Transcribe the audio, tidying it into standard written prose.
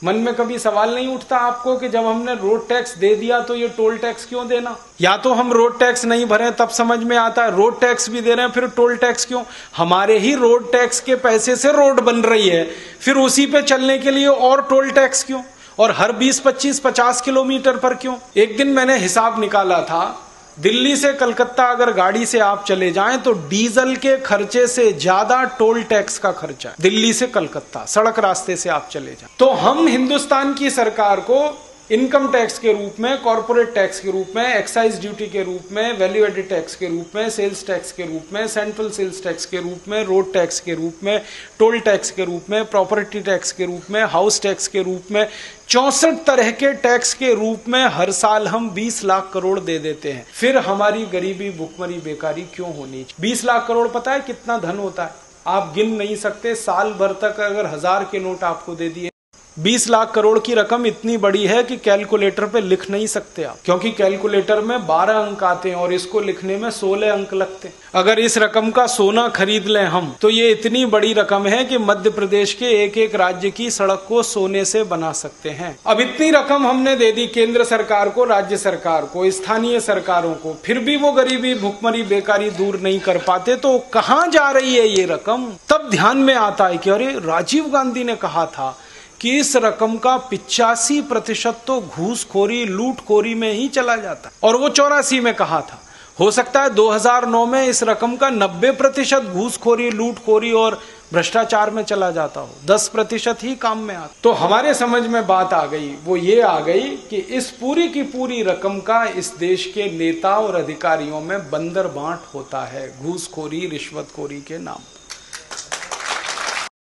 मन में कभी सवाल नहीं उठता आपको कि जब हमने रोड टैक्स दे दिया तो ये टोल टैक्स क्यों देना? या तो हम रोड टैक्स नहीं भरे तब समझ में आता है, रोड टैक्स भी दे रहे हैं फिर टोल टैक्स क्यों? हमारे ही रोड टैक्स के पैसे से रोड बन रही है, फिर उसी पे चलने के लिए और टोल टैक्स क्यों? और हर 20, 25, 50 किलोमीटर पर क्यों? एक दिन मैंने हिसाब निकाला था, दिल्ली से कलकत्ता अगर गाड़ी से आप चले जाएं तो डीजल के खर्चे से ज्यादा टोल टैक्स का खर्चा है दिल्ली से कलकत्ता, सड़क रास्ते से आप चले जाएं। तो हम हिंदुस्तान की सरकार को इनकम टैक्स के रूप में, कॉर्पोरेट टैक्स के रूप में, एक्साइज ड्यूटी के रूप में, वैल्यू एडेड टैक्स के रूप में, सेल्स टैक्स के रूप में, सेंट्रल सेल्स टैक्स के रूप में, रोड टैक्स के रूप में, टोल टैक्स के रूप में, प्रॉपर्टी टैक्स के रूप में, हाउस टैक्स के रूप में, 64 तरह के टैक्स के रूप में हर साल हम 20 लाख करोड़ दे देते हैं। फिर हमारी गरीबी, भुखमरी, बेकारी क्यों होनी? 20 लाख करोड़ पता है कितना धन होता है? आप गिन नहीं सकते। साल भर तक अगर 1000 के नोट आपको दे दिए, 20 लाख करोड़ की रकम इतनी बड़ी है कि कैलकुलेटर पे लिख नहीं सकते आप, क्योंकि कैलकुलेटर में 12 अंक आते हैं और इसको लिखने में 16 अंक लगते हैं। अगर इस रकम का सोना खरीद लें हम तो ये इतनी बड़ी रकम है कि मध्य प्रदेश के एक एक राज्य की सड़क को सोने से बना सकते हैं। अब इतनी रकम हमने दे दी केंद्र सरकार को, राज्य सरकार को, स्थानीय सरकारों को, फिर भी वो गरीबी, भुखमरी, बेकारी दूर नहीं कर पाते, तो कहां जा रही है ये रकम? तब ध्यान में आता है कि अरे राजीव गांधी ने कहा था कि इस रकम का 85% तो घूसखोरी, लूटखोरी में ही चला जाता है, और वो 84 में कहा था। हो सकता है 2009 में इस रकम का 90% घूसखोरी, लूटखोरी और भ्रष्टाचार में चला जाता हो, 10% ही काम में आता। तो हमारे समझ में बात आ गई, वो ये आ गई कि इस पूरी की पूरी रकम का इस देश के नेता और अधिकारियों में बंदर बांट होता है, घूसखोरी, रिश्वतखोरी के नाम।